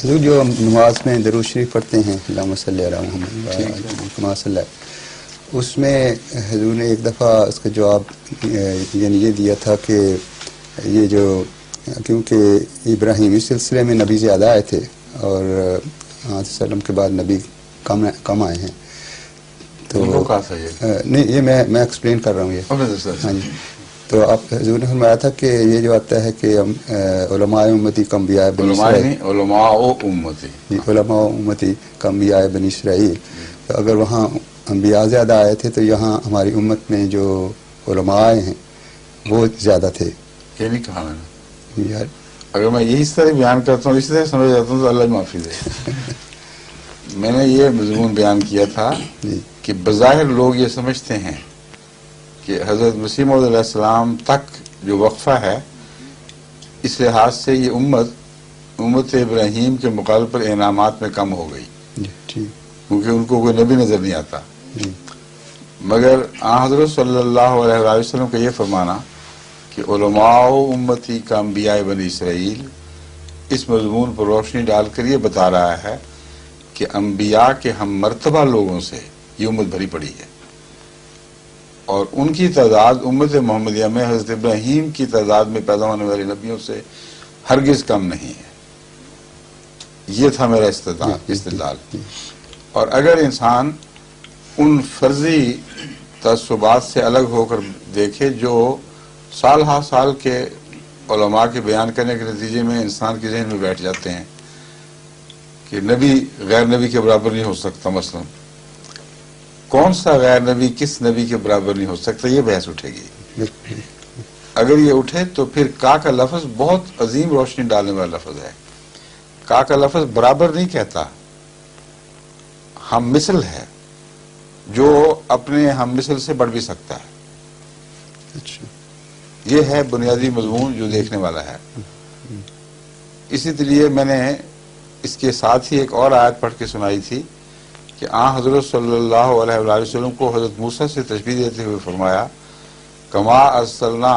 حضور جو ہم نماز میں درود شریف پڑھتے ہیں اللہم صلی علی محمد کما صلی، اس میں حضور نے ایک دفعہ اس کا جواب یعنی یہ دیا تھا کہ یہ جو کیونکہ ابراہیمی سلسلے میں نبی زیادہ آئے تھے اور وسلم کے بعد نبی کم آئے ہیں، تو نہیں یہ میں ایکسپلین کر رہا ہوں یہ. ہاں جی، تو آپ حضور نے فرمایا تھا کہ یہ جو آتا ہے کہ علماء امتی کم انبیاء بنی اسرائیل، علماء امتی، علماء امتی کم انبیاء بنی اسرائیل، تو اگر وہاں انبیاء زیادہ آئے تھے تو یہاں ہماری امت میں جو علماء آئے ہیں وہ زیادہ تھے. یہ نہیں کہا میں نے. یار اگر میں یہی اس طرح بیان کرتا ہوں، اسی طرح سمجھ جاتا ہوں تو اللہ معافی دے. میں نے یہ مضمون بیان کیا تھا کہ بظاہر لوگ یہ سمجھتے ہیں کہ حضرت مسیح موعود علیہ السلام تک جو وقفہ ہے، اس لحاظ سے یہ امت ابراہیم کے مقابلے پر انعامات میں کم ہو گئی، کیونکہ ان کو کوئی نبی نظر نہیں آتا. مگر حضرت صلی اللہ علیہ وآلہ وسلم کا یہ فرمانا کہ علماء امتی کا انبیاء بنی اسرائیل، اس مضمون پر روشنی ڈال کر یہ بتا رہا ہے کہ انبیاء کے ہم مرتبہ لوگوں سے یہ امت بھری پڑی ہے، اور ان کی تعداد امت محمدیہ میں حضرت ابراہیم کی تعداد میں پیدا ہونے والے نبیوں سے ہرگز کم نہیں ہے. یہ تھا میرا استدلال. اور اگر انسان ان فرضی تعصبات سے الگ ہو کر دیکھے جو سال ہا سال کے علماء کے بیان کرنے کے نتیجے میں انسان کے ذہن میں بیٹھ جاتے ہیں کہ نبی غیر نبی کے برابر نہیں ہو سکتا، مثلا کون سا غیر نبی کس نبی کے برابر نہیں ہو سکتا، یہ بحث اٹھے گی. اگر یہ اٹھے تو پھر کا لفظ بہت عظیم روشنی ڈالنے والا لفظ ہے. کا لفظ برابر نہیں کہتا، ہم مثل ہے، جو اپنے ہم مثل سے بڑھ بھی سکتا ہے. یہ ہے بنیادی مضمون جو دیکھنے والا ہے. اسی لیے میں نے اس کے ساتھ ہی ایک اور آیت پڑھ کے سنائی تھی کہ حضرت صلی اللہ علیہ وآلہ وسلم کو حضرت موسیٰ سے تشبیہ دیتے ہوئے فرمایا کما ارسلنا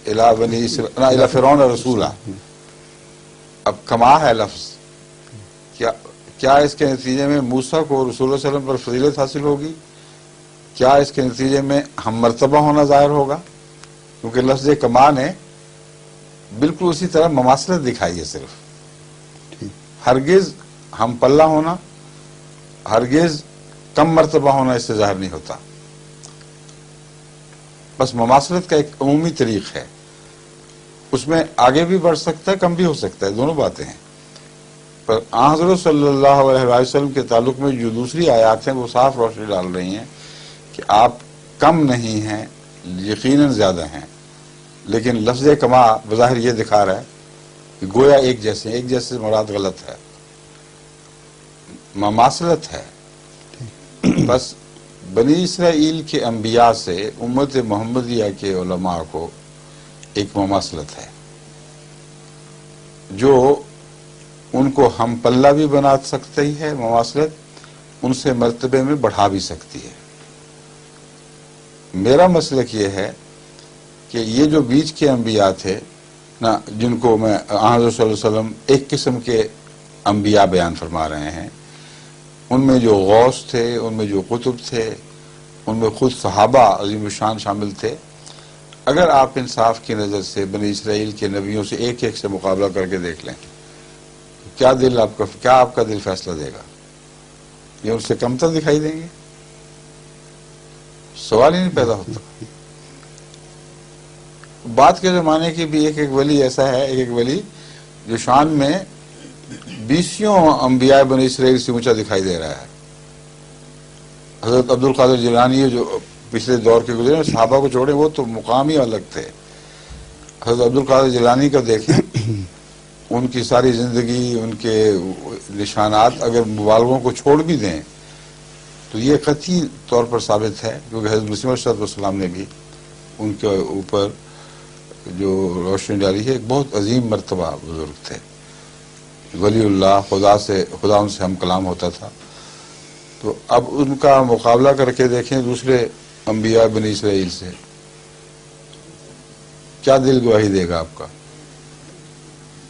الی فرعون رسولا. اب کما ہے لفظ، کیا اس کے نتیجے میں موسیٰ کو رسول اللہ صلی اللہ علیہ وسلم پر فضیلت حاصل ہوگی؟ کیا اس کے نتیجے میں ہم مرتبہ ہونا ظاہر ہوگا؟ کیونکہ لفظ کما نے بالکل اسی طرح مماثلت دکھائی ہے. صرف ہرگز ہم پلہ ہونا، ہرگز کم مرتبہ ہونا اس سے ظاہر نہیں ہوتا. بس مماثلت کا ایک عمومی طریق ہے، اس میں آگے بھی بڑھ سکتا ہے، کم بھی ہو سکتا ہے، دونوں باتیں ہیں. پر حضرت صلی اللہ علیہ وسلم کے تعلق میں جو دوسری آیات ہیں وہ صاف روشنی ڈال رہی ہیں کہ آپ کم نہیں ہیں، یقیناً زیادہ ہیں. لیکن لفظ کما بظاہر یہ دکھا رہا ہے کہ گویا ایک جیسے مراد غلط ہے، مماثلت ہے. بس بنی اسرائیل کے انبیاء سے امت محمدیہ کے علماء کو ایک مماثلت ہے جو ان کو ہم پلہ بھی بنا سکتی ہے، مماثلت ان سے مرتبے میں بڑھا بھی سکتی ہے. میرا مسلک یہ ہے کہ یہ جو بیچ کے انبیاء تھے نا، جن کو میں حضرت صلی اللہ علیہ وسلم ایک قسم کے انبیاء بیان فرما رہے ہیں، ان میں جو غوث تھے، ان میں جو قطب تھے، ان میں خود صحابہ عظیم الشان شامل تھے. اگر آپ انصاف کی نظر سے بنی اسرائیل کے نبیوں سے ایک ایک سے مقابلہ کر کے دیکھ لیں، کیا آپ کا دل فیصلہ دے گا؟ یہ ان سے کمتر دکھائی دیں گے؟ سوال ہی نہیں پیدا ہوتا. بعد کے زمانے کی بھی ایک ولی ایسا ہے، ایک ولی جو شان میں 20 انبیاء بنی اسرائیل سے اونچا دکھائی دے رہا ہے. حضرت عبد القادر جیلانی جو پچھلے دور کے گزرے، صحابہ کو چھوڑے وہ تو مقام ہی الگ تھے. حضرت عبد القادر جیلانی کا دیکھیں، ان کی ساری زندگی، ان کے نشانات اگر مبالغوں کو چھوڑ بھی دیں تو یہ قطعی طور پر ثابت ہے، کیونکہ حضرت مسیح موعود صلی اللہ علیہ وسلم نے بھی ان کے اوپر جو روشنی ڈالی ہے. ایک بہت عظیم مرتبہ بزرگ تھے، ولی اللہ، خدا ان سے ہم کلام ہوتا تھا. تو اب ان کا مقابلہ کر کے دیکھیں دوسرے انبیاء بنی اسرائیل سے، کیا دل گواہی دے گا آپ کا؟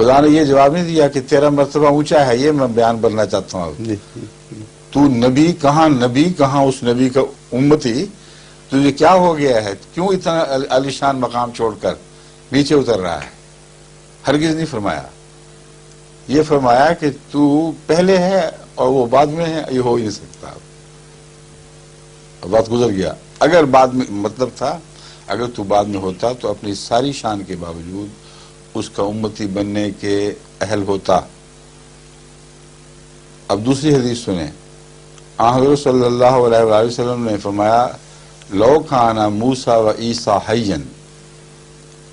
خدا نے یہ جواب نہیں دیا کہ تیرا مرتبہ اونچا ہے، یہ میں بیان کرنا چاہتا ہوں اب۔ جی تو نبی کہاں اس نبی کا امتی، تجھے کیا ہو گیا ہے، کیوں اتنا عالیشان مقام چھوڑ کر نیچے اتر رہا ہے؟ ہرگز نہیں فرمایا، یہ فرمایا کہ تو پہلے ہے اور وہ بعد میں ہے، یہ ہو ہی نہیں سکتا۔ بات گزر گیا۔ اگر بعد میں مطلب تھا، اگر تو بعد میں ہوتا تو اپنی ساری شان کے باوجود اس کا امتی بننے کے اہل ہوتا۔ اب دوسری حدیث سنیں، حضرت صلی اللہ علیہ وآلہ وسلم نے فرمایا لو کان موسیٰ و عیسیٰ حیا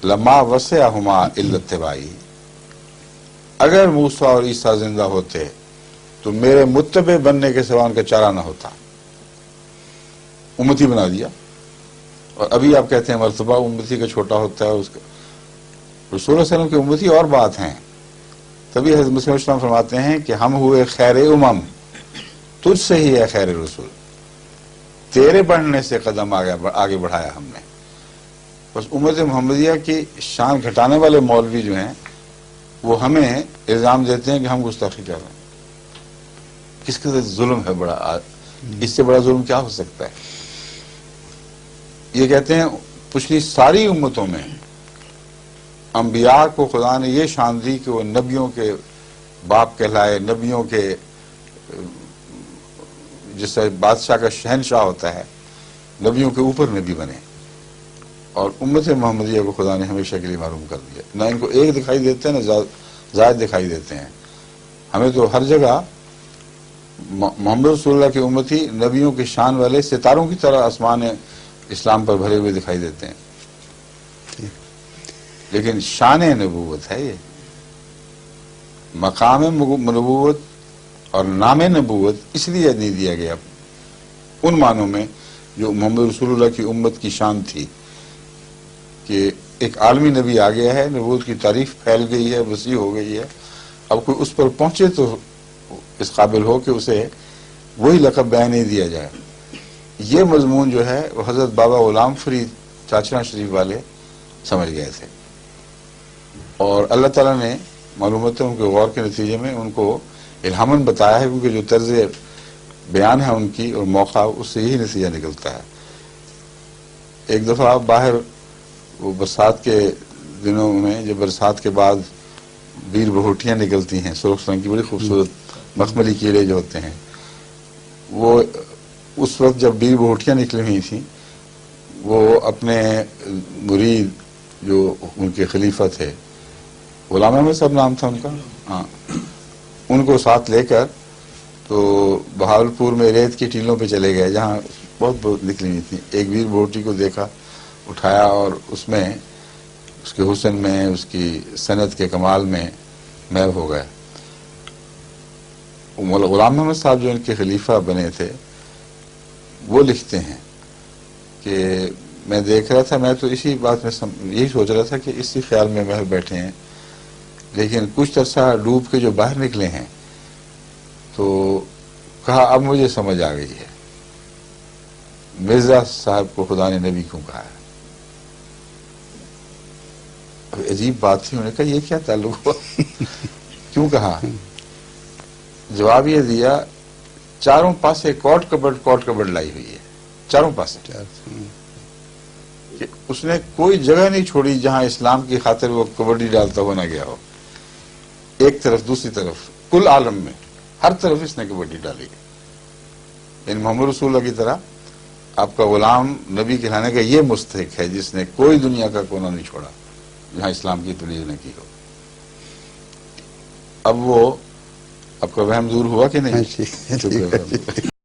لما وسعہما الا اتباعی، اگر موسیٰ اور عیسیٰ زندہ ہوتے تو میرے متبع بننے کے سوا ان کا چارہ نہ ہوتا۔ امتی بنا دیا، اور ابھی آپ کہتے ہیں مرتبہ امتی کا چھوٹا ہوتا ہے، اس کا رسول صلی اللہ علیہ وسلم کی امتی اور بات ہیں۔ تبھی حضرت مسلم اسلام فرماتے ہیں کہ ہم ہوئے خیر امم، تجھ سے ہی ہے خیر رسول، تیرے بڑھنے سے قدم آگے بڑھایا ہم نے۔ بس امت محمدیہ کی شان گھٹانے والے مولوی جو ہیں وہ ہمیں الزام دیتے ہیں کہ ہم گستاخی کر رہے ہیں۔ کس کے ساتھ ظلم ہے بڑا، اس سے بڑا ظلم کیا ہو سکتا ہے؟ یہ کہتے ہیں پچھلی ساری امتوں میں انبیاء کو خدا نے یہ شان دی کہ وہ نبیوں کے باپ کہلائے، نبیوں کے جس سے بادشاہ کا شہنشاہ ہوتا ہے، نبیوں کے اوپر نبی بنے، اور امت محمدیہ کو خدا نے ہمیشہ کے لیے معلوم کر دیا۔ نہ ان کو ایک دکھائی دیتے ہیں، نہ زائد دکھائی دیتے ہیں۔ ہمیں تو ہر جگہ محمد رسول اللہ کی امتی نبیوں کی شان والے ستاروں کی طرح آسمان اسلام پر بھرے ہوئے دکھائی دیتے ہیں، لیکن شان نبوت ہے، یہ مقام نبوت اور نام نبوت اس لیے نہیں دیا گیا ان معنوں میں جو محمد رسول اللہ کی امت کی شان تھی، کہ ایک عالمی نبی آ گیا ہے، نبوت کی تعریف پھیل گئی ہے، وسیع ہو گئی ہے، اب کوئی اس پر پہنچے تو اس قابل ہو کہ اسے وہی لقب بیان نہیں دیا جائے۔ یہ مضمون جو ہے وہ حضرت بابا غلام فرید چاچڑا شریف والے سمجھ گئے تھے، اور اللہ تعالیٰ نے معلومات ان کے غور کے نتیجے میں ان کو الہاماً بتایا ہے، کیونکہ جو طرز بیان ہے ان کی اور موقع، اس سے یہی نتیجہ نکلتا ہے۔ ایک دفعہ باہر وہ برسات کے دنوں میں، جب برسات کے بعد بیر بہوٹیاں نکلتی ہیں سرخ رنگ کی، بڑی خوبصورت مخملی کیڑے جو ہوتے ہیں، وہ اس وقت جب بیر بہوٹیاں نکلی ہوئی تھیں، وہ اپنے مرید جو ان کے خلیفہ تھے، غلام احمد صاحب نام تھا ان کا، ہاں، ان کو ساتھ لے کر تو بہاولپور میں ریت کی ٹیلوں پہ چلے گئے جہاں بہت نکلی ہوئی تھیں۔ ایک بیر بہوٹی کو دیکھا، اٹھایا، اور اس میں اس کے حسن میں، اس کی صنعت کے کمال میں محو ہو گئے۔ غلام محمد صاحب جو ان کے خلیفہ بنے تھے، وہ لکھتے ہیں کہ میں دیکھ رہا تھا، میں تو اسی بات میں یہی سوچ رہا تھا کہ اسی خیال میں محو بیٹھے ہیں، لیکن کچھ عرصہ ڈوب کے جو باہر نکلے ہیں تو کہا اب مجھے سمجھ آ گئی ہے مرزا صاحب کو خدا نے نبی کیوں کہا ہے۔ عجیب بات تھی، انہوں نے کہا یہ کیا تعلق ہوا، کیوں کہا؟ جواب یہ دیا، چاروں پاسے کوٹ کبڈ لائی ہوئی ہے، چاروں پاسے، کہ اس نے کوئی جگہ نہیں چھوڑی جہاں اسلام کی خاطر وہ کبڈی ڈالتا ہوا نہ گیا ہو۔ ایک طرف دوسری طرف کل عالم میں ہر طرف اس نے کبڈی ڈالی، یعنی محمد رسول اللہ کی طرح آپ کا غلام نبی کہلانے کا یہ مستحق ہے جس نے کوئی دنیا کا کونا نہیں چھوڑا جہاں اسلام کی تبلیغ نہ کی ہو۔ اب وہ آپ کا وہم دور ہوا کہ نہیں؟ ٹھیک ہے، ٹھیک ہے۔